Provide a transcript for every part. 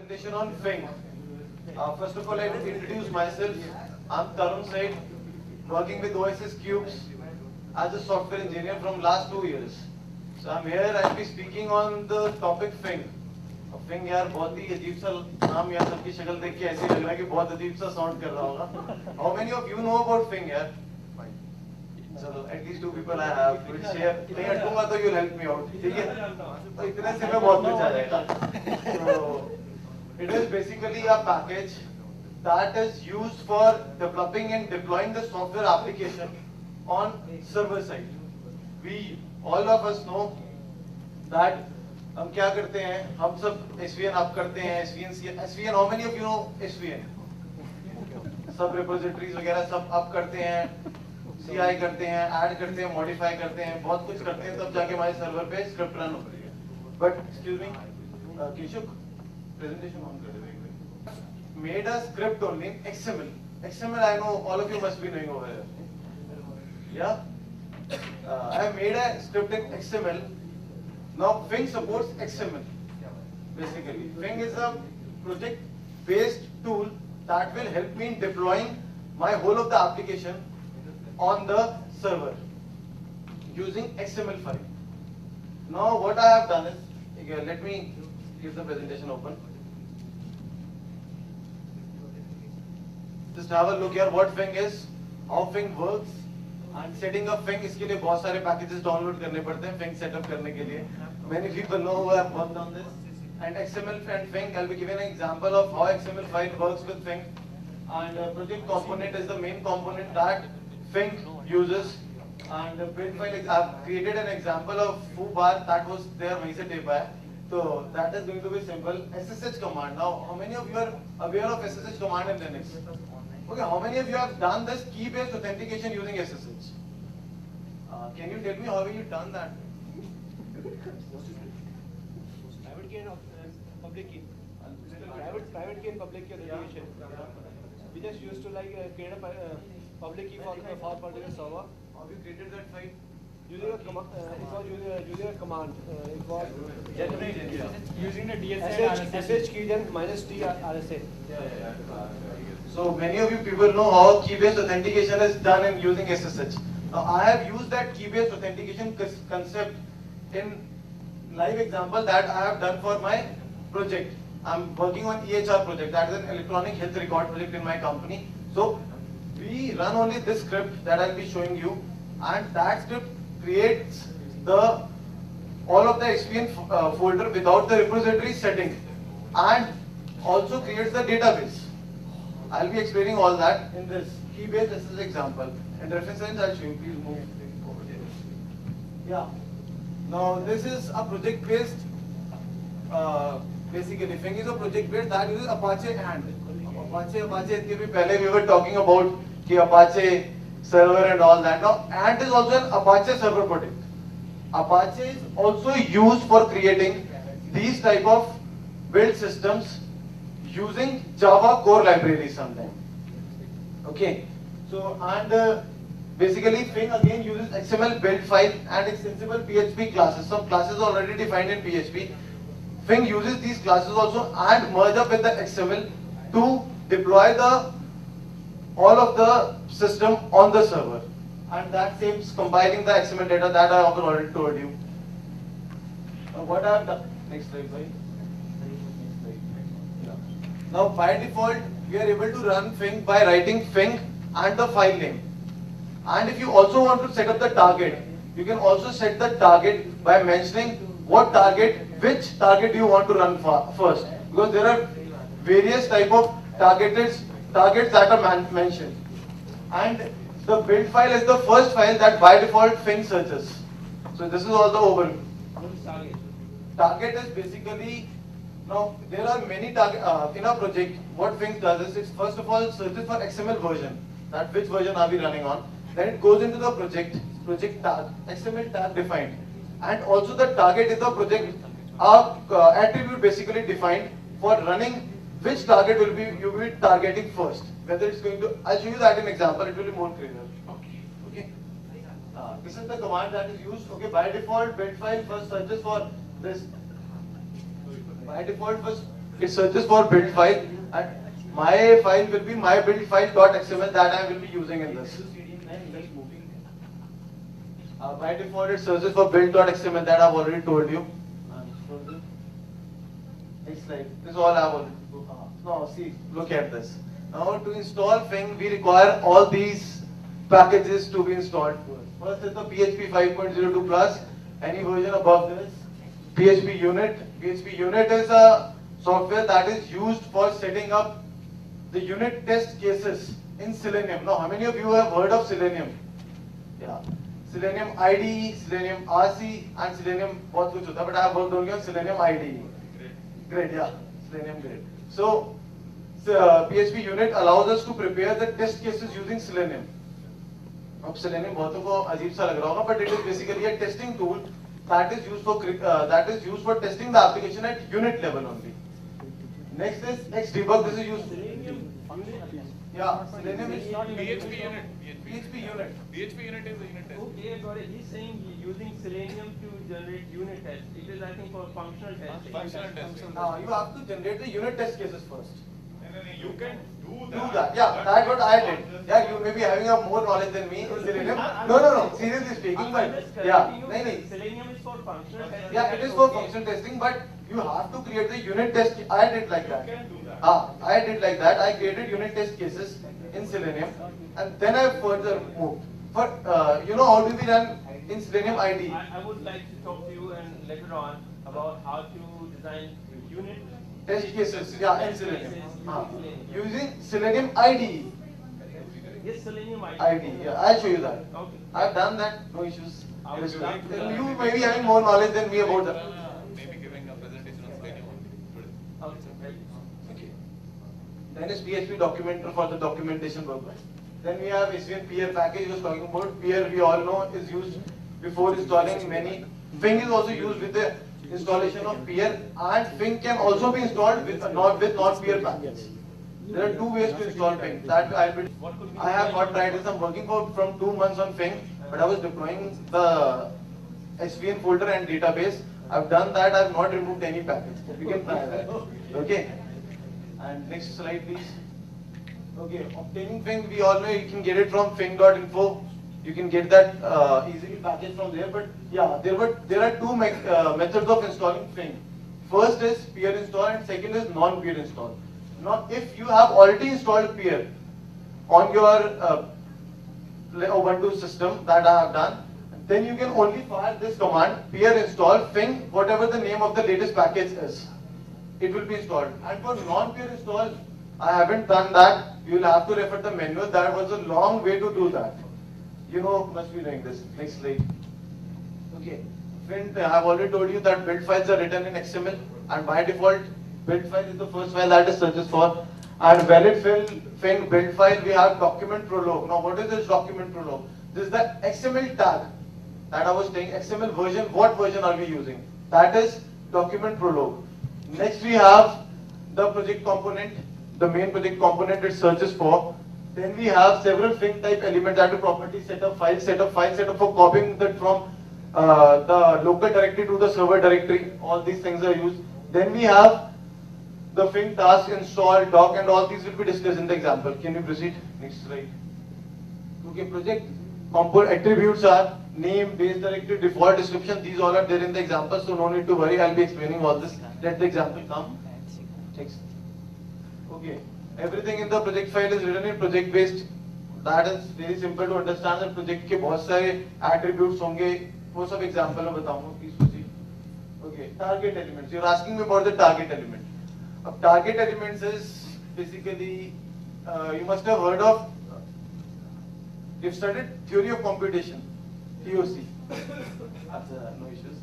presentation on Fing. First of all, I will introduce myself. I'm Tarun Said, working with OSS Cubes as a software engineer from last 2 years. So I'm here. I'll be speaking on the topic Fing. Fing यार बहुत ही अजीब सा नाम यार, सबकी शक्ल देख के ऐसे लग रहा है कि बहुत अजीब सा साउंड कर रहा होगा. How many of you know about Fing यार? चलो at least 2 people I have will share. नहीं हटूंगा तो you'll help me out. ठीक है? तो इतने से में बहुत कुछ आ जाएगा. So it is basically a package that is used for developing and deploying the software application on server side. We all of us know that हम क्या करते हैं, हम सब SVN अप करते हैं, SVN how many of you know SVN? सब repositories वगैरह सब अप करते हैं, CI करते हैं, ऐड करते हैं, मॉडिफाई करते हैं, बहुत कुछ करते हैं, तब जाके हमारे सर्वर पे स्क्रिप्ट रन होती है. But excuse me Kishuk, presentation on कर दे. Made a script only in XML. XML I know all of you must be knowing over here. Yeah, I have made a script in XML. Now Fing supports XML. Basically, Fing is a project-based tool that will help me in deploying my whole of the application on the server using XML file. Now what I have done is, okay, let me give the presentation open. Just have a look here what Fing is, how Fing works, and setting up Fing. इसके लिए बहुत सारे packages download करने पड़ते हैं Fing setup करने के लिए. Many people know who have worked on this. And XML and Fing, I'll be giving an example of how XML file works with Fing. And project component is the main component that Fing uses. And build file, I've created an example of foobar that was there वहीं से tape है. So that is going to be simple. SSH command. Now, how many of you are aware of SSH command in Linux? Okay, how many of you have done this key-based authentication using SSH? Can you tell me how have you done that? Private key and public key. Private key and public key authentication. We just used to create a public key for particular server. How have you created that file? Using a command. It was using a command. It was using the DSA SSH key then -t RSA. So many of you people know how key-based authentication is done in using SSH. Now I have used that key-based authentication concept in live example that I have done for my project. I'm working on EHR project, that is an electronic health record project in my company. So we run only this script that I'll be showing you, and that script creates all of the SVN folder without the repository setting, and also creates the database. I'll be explaining all that in this key-based SSH example. And reference lines I'll show you. Please move over there. Yeah. Now this is a project-based. Basically, Fing is a project-based that uses Apache and Apache. इसके भी पहले we were talking about कि Apache server and all that. Now Ant is also an Apache server project. Apache is also used for creating these type of build systems using Java core library sometimes. Okay, so and basically Fing again uses XML build file and extensible PHP classes. Some classes are already defined in PHP. Fing uses these classes also and merge up with the XML to deploy all of the system on the server. And that saves compiling the XML data that I have already told you. What I have done, next slide, please. Now by default, we are able to run Fing by writing Fing and the file name. And if you also want to set up the target, you can also set the target by mentioning which target you want to run first. Because there are various type of targets that are mentioned. And the build file is the first file that by default Fing searches. So this is all the overview. What is target? Target is basically, now there are many target in our project. What Fing does is it first of all searches for XML version, that which version are we running on. Then it goes into the project tag, XML tag defined, and also the target is the project attribute basically defined for running which target you will be targeting first. Whether it's going to, I'll show you that in example. It will be more clear. Okay. This is the command that is used. Okay. By default, build file first searches for this. By default, first it searches for build file, and my file will be my build file.xml that I will be using in this. By default, it searches for build.xml that I've already told you. Next slide. This is all I've already. No, see, look at this. Now to install Fing, we require all these packages to be installed first. First is the PHP 5.02 plus, any version above this. PHP Unit. PHP Unit is a software that is used for setting up the unit test cases in Selenium. Now, how many of you have heard of Selenium? Yeah. Selenium IDE, Selenium RC, and Selenium बहुत कुछ होता है, but I have worked only on Selenium IDE. Great, yeah, Selenium great. So, PHP Unit allows us to prepare the test cases using Selenium. अब Selenium बहुतों को अजीब सा लग रहा होगा, but it is basically a testing tool that is used for testing the application at unit level only. Next is Xdebug. This is used. Yeah, Selenium is not PHP Unit. PHP Unit. PHP Unit is the unit test. Okay, got it. He's saying using Selenium to generate unit tests. It is, I think, for functional testing. Functional testing. You have to generate the unit test cases first. You can do Do that. Yeah, that's what I did. Yeah, you may be having a more knowledge than me in Selenium. No. Seriously speaking, but yeah, nahin. Selenium is for functional testing. Yeah, it is for functional testing, but you have to create the unit test. I did like that. You can do that. I did like that. I created unit test cases in Selenium, and then I further moved. But you know how do we run in Selenium IDE? I would like to talk to you and later on about how to design unit Test cases, yeah, in Selenium. Using Selenium IDE. Yes, Selenium IDE, yeah, I'll show you that. Okay. I've done that, no issues. I will start with that. You may be having more knowledge than me about that. Maybe giving a presentation on Selenium today. Okay. Okay. Then is PHP Documenter for the documentation purpose. Then we have SVN Peer package he was talking about. Peer we all know is used before installing many. Fing is also used with the installation of Peer, and Fing can also be installed with not Peer package. There are two ways to install Fing. That I have not tried this. I'm working from 2 months on Fing, but I was deploying the SVN folder and database. I've done that. I've not removed any package. You can try that. Okay. And next slide, please. Okay, obtaining Fing, we all know you can get it from fing.info. You can get that easily packaged from there. But yeah, there are two methods of installing Fing. First is peer install, and second is non-peer install. Now, if you have already installed peer on your Ubuntu system that I have done, then you can only fire this command peer install Fing, whatever the name of the latest package is. It will be installed. And for non-peer install, I haven't done that. You will have to refer the manual. That was a long way to do that. You know, must be doing this. Next slide. Okay. Friend, I have already told you that build files are written in XML, and by default, build file is the first file that it searches for. And valid Fing build file, we have document prologue. Now, what is this document prologue? This is the XML tag that I was saying. XML version. What version are we using? That is document prologue. Next, we have the project component, the main project component it searches for. Then we have several Fing type elements, that is property setup, file setup for copying that from the local directory to the server directory. All these things are used. Then we have the Fing task, install, doc, and all these will be discussed in the example. Can you proceed? Next slide. Okay, project component attributes are name, base directory, default description. These all are there in the example, so no need to worry. I'll be explaining all this. Let the example come. Next. Okay. Everything in the project file is written in project based. That is very simple to understand. And project के बहुत सारे attributes होंगे. वो सब example में बताऊंगा. Please proceed. Okay. Target elements. You're asking me about the target element. Target elements is basically you must have heard of. You've studied theory of computation, TOC. No issues.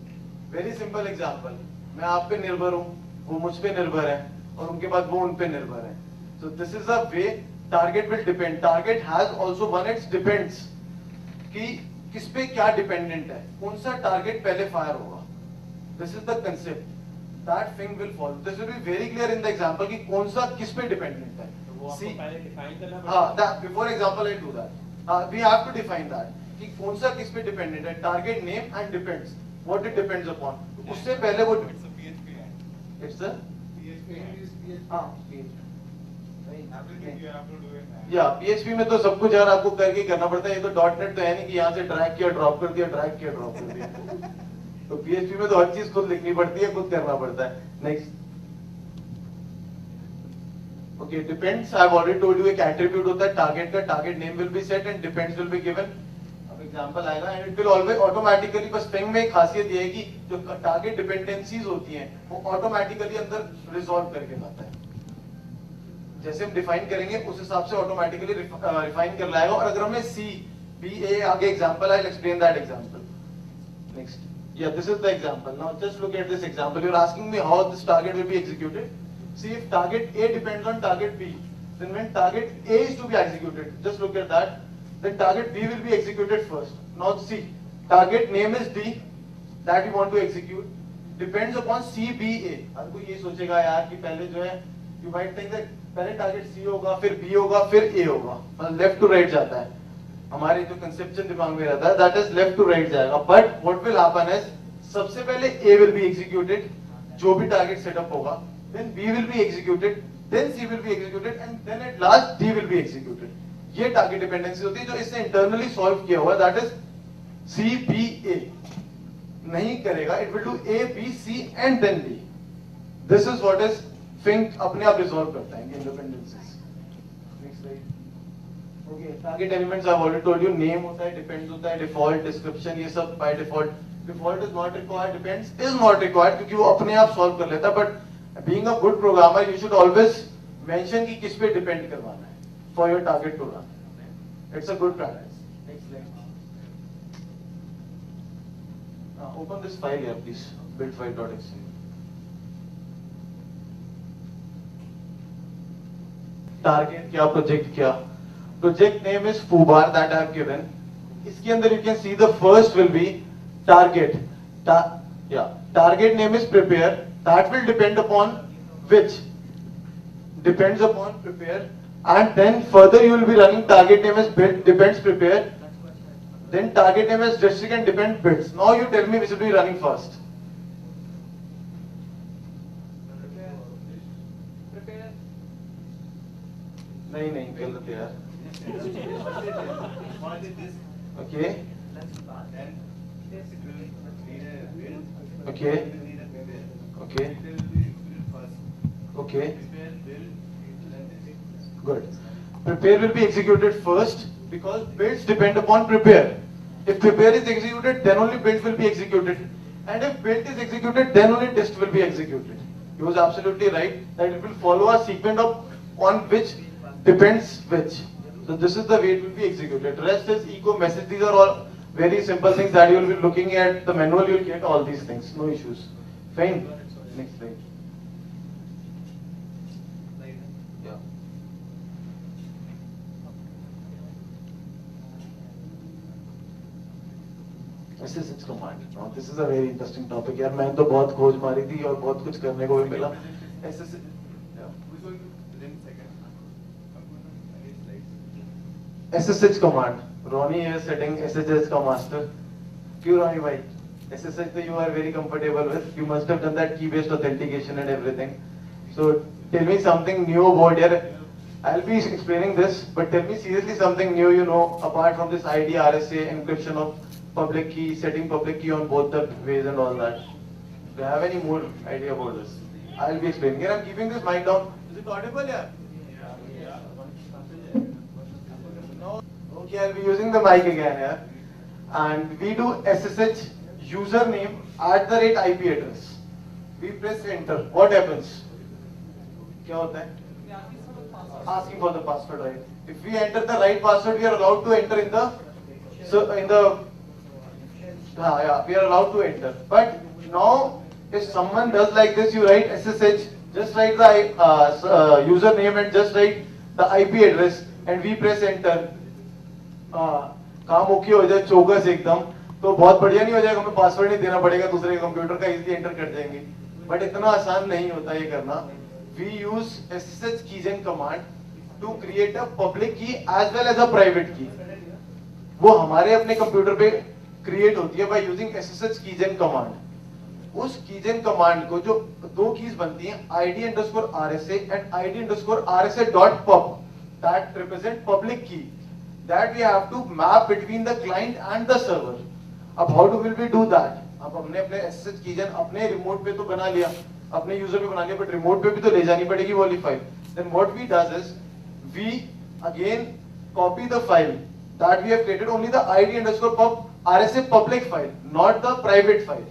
Very simple example. मैं आप पे निर्भर हूँ, वो मुझ पे निर्भर है, और उनके बाद वो उन पे निर्भर है. So this is a way target will depend. Target has also one its depends कि किस पे क्या dependent है, कौन सा target पहले fire होगा. This is the concept that Fing will follow. This will be very clear in the example कि कौन सा किस पे dependent है. See, that before example I do that. We have to define that कि कौन सा किस पे dependent है. Target name and depends. What it depends upon. उससे पहले वो It's a PHP. it's a या PHP में तो सब कुछ यार आपको करके करना पड़ता है। ये तो .NET तो है नहीं कि यहाँ से ड्रैग किया ड्रॉप कर दिया, ड्रैग किया ड्रॉप कर दिया। तो PHP में तो हर चीज खुद लिखनी पड़ती है, खुद करना पड़ता है। Next, okay, depends, I have already told you, एक एट्रीब्यूट होता है टारगेट का, target name will be set and depends will be given. अब एग्जांपल आएगा and it will always automatically, बस स्ट्रिंग में एक खासियत ये है कि जो टारगेट डिपेंडेंसीज होती हैं वो ऑटोमेटिकली अंदर रिजॉल्व करके लाता है। जैसे हम डिफाइन करेंगे उस हिसाब से ऑटोमेटिकली रिफाइन कर लाएगा। और अगर हमें C B A आगे example, I will explain that example. Next, yeah, this is the example. Now just look at this example. You're asking me how this target will be executed. See, if target A depends on target B, then when target A is to be executed, just look at that, then target B will be executed first. Now see, target name is D that we want to execute, depends upon C B A. हर कोई ये सोचेगा यार कि पहले जो है, you might think that पहले target C होगा, फिर B होगा, फिर A होगा, मतलब लेफ्ट टू राइट जाता है। हमारे जो कंसेप्शन दिमाग में रहता है, that is left to right जाएगा। But what will happen is, सबसे पहले A will be executed, जो भी टारगेट सेटअप होगा, then B will be executed, then C will be executed, and then at last D will be executed. ये target dependency होती है जो इसने इंटरनली सॉल्व किया हुआ, that is C B A। नहीं करेगा, it will do A B C and then D. This is what is Think अपने आप रिजॉल्व करता है independencies. Next slide. Okay, target elements I have already told you, name होता है, depends होता है, डिफॉल्ट, डिस्क्रिप्शन, ये सब by default. Default is not required, depends is not required, क्योंकि वो अपने आप सॉल्व कर लेता है। But being a good programmer you should always mention कि किस पे डिपेंड करवाना है for your target to run. It's a good practice. Next slide. Open this file here please, buildfile.xml। Target क्या, प्रोजेक्ट क्या, project name is foobar that I have given. इसके अंदर you can see the first will be target, target name is prepare, that will depend upon which, depends upon prepare, and then further you will be running target name is build, depends prepare, then target name is district and depend bits. Now you tell me which will be running first. नहीं नहीं गलत यार। Okay okay okay okay, good. Prepare will be executed first because builds depend upon prepare. If prepare is executed, then only build will be executed, and if build is executed, then only dist will be executed. He was absolutely right that it will follow a sequence of on which depends which. So this is the way it will be executed. Rest is echo message. These are all very simple things that you will be looking at the manual. You will get all these things, no issues. Fine. Next slide. Yeah. SSH command. Now this is a very interesting topic. यार मैंने तो बहुत खोज मारी थी और बहुत कुछ करने को भी मिला। SSH SSH command. Ronnie is setting SSH का master. क्यों Ronnie भाई? SSH तो you are very comfortable with. You must have done that key-based authentication and everything. So tell me something new about here. I'll be explaining this, but tell me seriously something new you know apart from this ID, RSA, encryption of public key, setting public key on both the ways and all that. Do you have any more idea about this? I'll be explaining. Here I'm keeping this mic down. Is it audible? Yeah. Okay, I'll be using the mic again here, and we do SSH username @IP address. We press enter. What happens? क्या होता है? Asking for the password, right? If we enter the right password, we are allowed to enter in the we are allowed to enter. But now, if someone does like this, you write SSH, just write the username and just write the IP address, and we press enter. काम okay हो जाए चौकस एकदम तो बहुत बढ़िया नहीं हो जाएगा, हमें पासवर्ड नहीं देना पड़ेगा दूसरे कंप्यूटर का, इजीली एंटर कर जाएंगे। बट इतना आसान नहीं होता ये करना। We use SSH keygen command to create a public key as well as a private key. वो हमारे अपने कंप्यूटर पे क्रिएट होती है by using SSH keygen command. उस कीजेन कमांड को जो दो कीज बनती हैं id_rsa and id_rsa.pub that represent public key that we have to map between the client and the server. अब how do will we do that? अब हमने अपने SSH कीजन अपने रिमोट पे तो बना लिया, अपने यूजर पे बना लिया, बट रिमोट पे भी तो ले जानी पड़ेगी वो वाली file. Then what we does is we again copy the file that we have created, only the id_pub RSA public file, not the private file.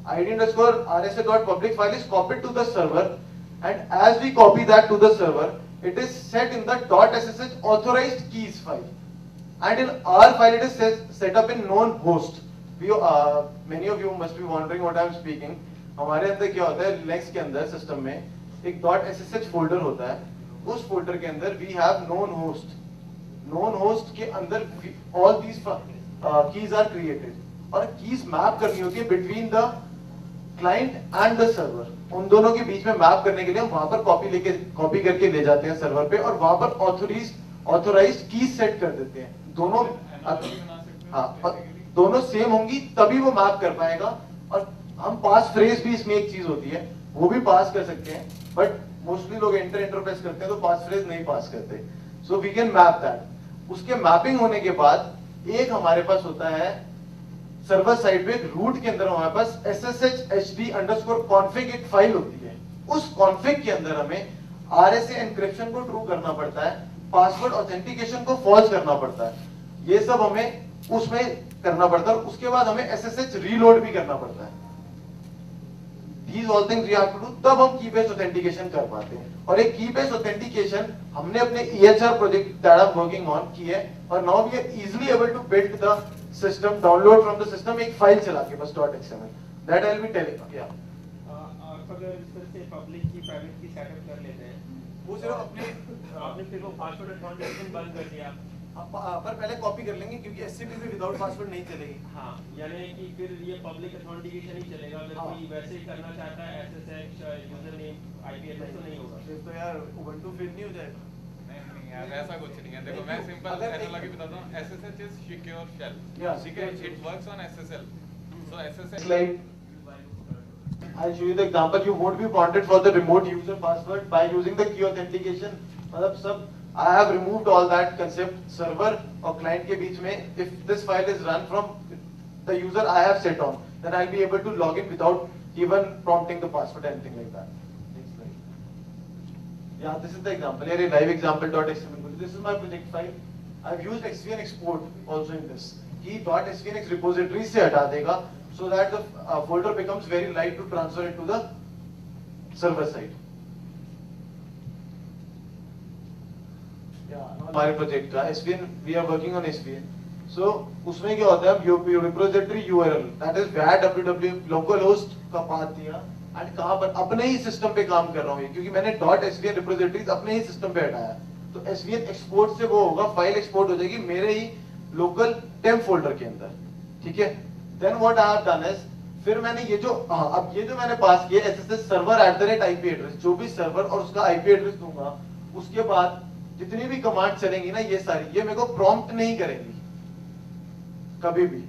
id_rsa.public file is copied to the server, and as we copy that to the server, it is set in the .ssh authorized keys file, and in our file it is set up in known host. Many of you must be wondering what I am speaking. हमारे अंदर क्या होता है, Linux के अंदर system में एक .ssh folder होता है, उस फोल्डर के अंदर we have known host. known host के अंदर all these keys are created, और keys मैप करनी होती है between the client and the server. उन दोनों के बीच में मैप करने के लिए हम वहां पर कॉपी करके ले जाते हैं सर्वर पे, और वहां पर ऑथोराइज्ड कीज सेट कर देते हैं. दोनों दोनों सेम होंगी तभी वो मैप कर पाएगा. और हम पास फ्रेज भी इसमें एक चीज होती है, वो भी पास कर सकते हैं, बट मोस्टली लोग इंटरप्रेस करते हैं तो पास फ्रेज नहीं पास करते. So we can map that. उसके मैपिंग होने के बाद एक हमारे पास होता है सर्वर साइड पे, रूट के अंदर हमारे पास sshhd_config एक फाइल होती है. उस कॉन्फ़िग के अंदर हमें RSA एन्क्रिप्शन को ट्रू करना पड़ता है, पासवर्ड ऑथेंटिकेशन को फॉल्स करना पड़ता है. ये सब हमें उसमें करना पड़ता है, और उसके बाद हमें SSH रीलोड भी करना पड़ता है. These all things we have to do, तब हम की बेस्ड ऑथेंटिकेशन कर पाते हैं. और एक की बेस्ड ऑथेंटिकेशन हमने अपने EHR project that I am working on की है, और now we are easily able to build the system, download from the system एक फाइल चला के बस .xml. That I will be telling. या अगर इस तरह से पब्लिक की प्राइवेट की सेटअप कर लेते हैं, वो सिर्फ अपने फिर वो पासवर्ड ऑथेंटिकेशन बंद कर दिया, पर पहले कॉपी कर लेंगे क्योंकि SCP भी विदाउट पासवर्ड नहीं चलेगी. हाँ, यानी कि फिर ये पब्लिक ऑथेंटिकेशन ही चलेगा. अगर कोई वैसे ही करना चाहता है SSH user name IP address तो नहीं होगा. तो यार ubuntu फिर नहीं हो जाएगा. नहीं यार, ऐसा कुछ नहीं है. देखो मैं सिंपल एनालॉजी बताता हूँ. SSH is secure shell. Yeah, secure. It works on SSL. So SSL. Like I'll show you the example. You won't be prompted for the remote user password by using the key authentication. मतलब सब I have removed all that concept. Server और client के बीच में, if this file is run from the user I have set on, then I'll be able to log in without even prompting the password or anything like that. Next slide. Yeah, this is the example. Here, live example.xml. This is my project file. I've used XVN export also in this. कि .svnx repository से हटा देगा, so that the folder becomes very light to transfer it to the server side. हमारे project का SVN, we are working on SVN. So उसमें क्या होता है, repository URL that is where www localhost का पाथ दिया, and कहाँ पर अपने ही सिस्टम पे काम कर रहा हूँ क्योंकि मैंने .svn repositories अपने ही सिस्टम पे हटाया. तो SVN एक्सपोर्ट से वो होगा, फाइल एक्सपोर्ट हो जाएगी मेरे ही लोकल टेम्प फोल्डर के अंदर. ठीक है. Then what I have done is, फिर मैंने ये जो अब ये जो मैंने पास किया SSH server @IP एड्रेस, जो भी सर्वर और उसका IP एड्रेस दूंगा, उसके बाद जितनी भी कमांड चलेंगी ना, ये सारी ये मेरे को प्रॉम्प्ट नहीं करेंगी कभी भी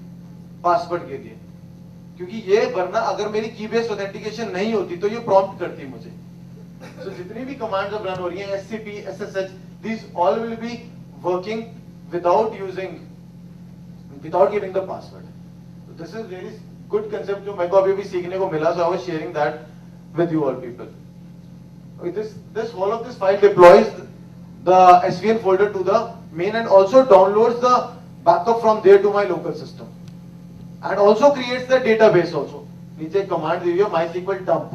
पासवर्ड के लिए, क्योंकि ये वरना अगर मेरी की बेस्ड ऑथेंटिकेशन नहीं होती तो ये प्रॉम्प्ट करती मुझे. सो जितनी भी कमांड्स अब रन हो रही हैं, SCP, SSH, these all will be working without giving the password. So this is very good concept जो मेरे को अभी भी सीखने को मिला. So I was sharing that with you all people. Okay, this whole of this file deploys the SVN folder to the main and also downloads the backup from there to my local system, and also creates the database also. नीचे command दी हुई है MySQL dump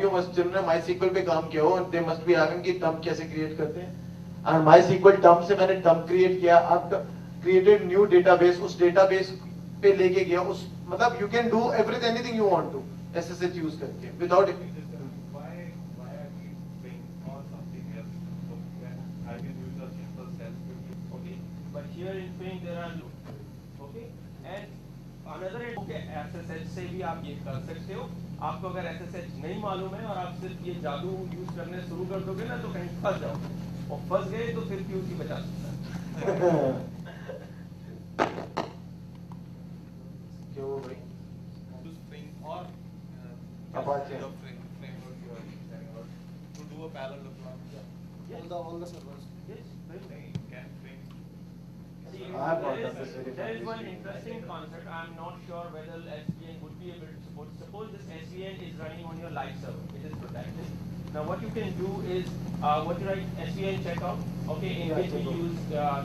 you must, जिन्होंने MySQL पे काम किया हो they must be having कि dump कैसे क्रिएट करते हैं. and MySQL dump से मैंने dump क्रिएट किया, अब created new database, उस database पे लेके गया, उस मतलब you can do everything anything you want to SSH use करके without it. Here in Spain there are okay, and another SSH से भी आप ये कर सकते हो. आपको अगर SSH नहीं मालूम है और आप सिर्फ ये जादू यूज करने शुरू कर दोगे ना, तो कहीं फंस जाओ, और फंस गए तो फिर QC बचा सकता है. To Spring or Apache. The framework you are setting out to do a parallel deployment. Yes. All the servers. Yes. Can frame. See, I have not done this very there is one practically. interesting concept. I'm not sure whether SVN would be able to support. Suppose this SVN is running on your live server. It is protected. Now what you can do is, what you write SVN checkout, okay, in which we use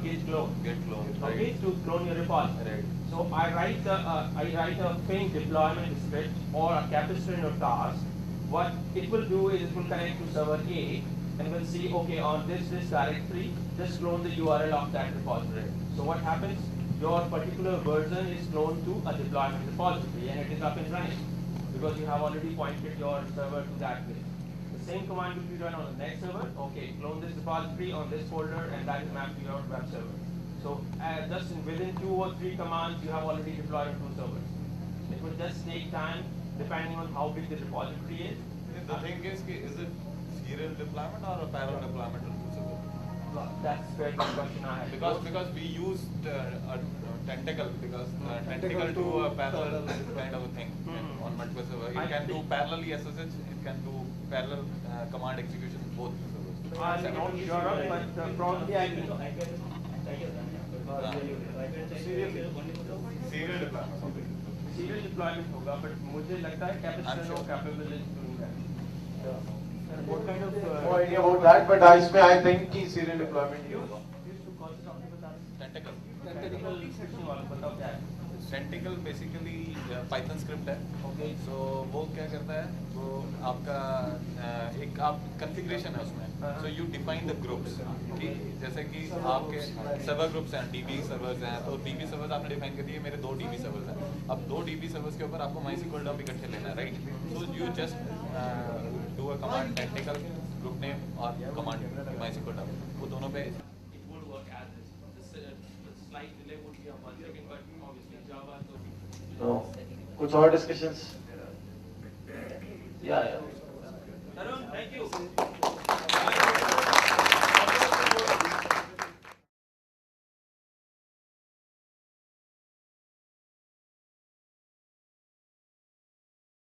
git clone. Get clone. Okay, Right. to clone your repository. Right. So I write a Fing deployment script or a Capistrano task. What it will do is it will connect to server A and will see, okay, on this directory, just clone the URL of that repository. So what happens? Your particular version is cloned to a deployment repository and it is up and running because you have already pointed your server to that place. The same command will be run on the next server. Okay, clone this repository on this folder and that is mapped to your web server. So just within 2 or 3 commands, you have already deployed 2 servers. It will just take time depending on how big the repository is. The thing is it serial deployment or a parallel deployment? That's a very good question I have. Because we used a tentacle tentacle to a parallel kind of a thing on multiple servers. It can do parallelly SSH, it can do parallel command execution in both servers. I'm not sure of, but probably I can. Serial deployment. Serial deployment होगा, but मुझे लगता है Capistrano capable is doing that. What kind of No idea about that, but I think कि serial deployment ही होगा. Used to call it something बता रहे Tentacle. हैं. Technical switching वाला बताओ क्या है? Tentacle basically Python script है. Okay. So वो क्या करता है? वो आपका एक आप configuration है उसमें. So you define the groups. ठीक? जैसे कि आपके server groups हैं, DB servers हैं, तो DB servers आपने define कर दिए, मेरे 2 DB servers हैं. अब 2 DB servers के ऊपर आपको MySQL dump इकट्ठे लेना है, right? So you just do a command tentacle group name और command MySQL dump. वो दोनों पे it would work as this. The slight delay would be of 1 second, but obviously Java. No. कुछ और discussions? Yeah.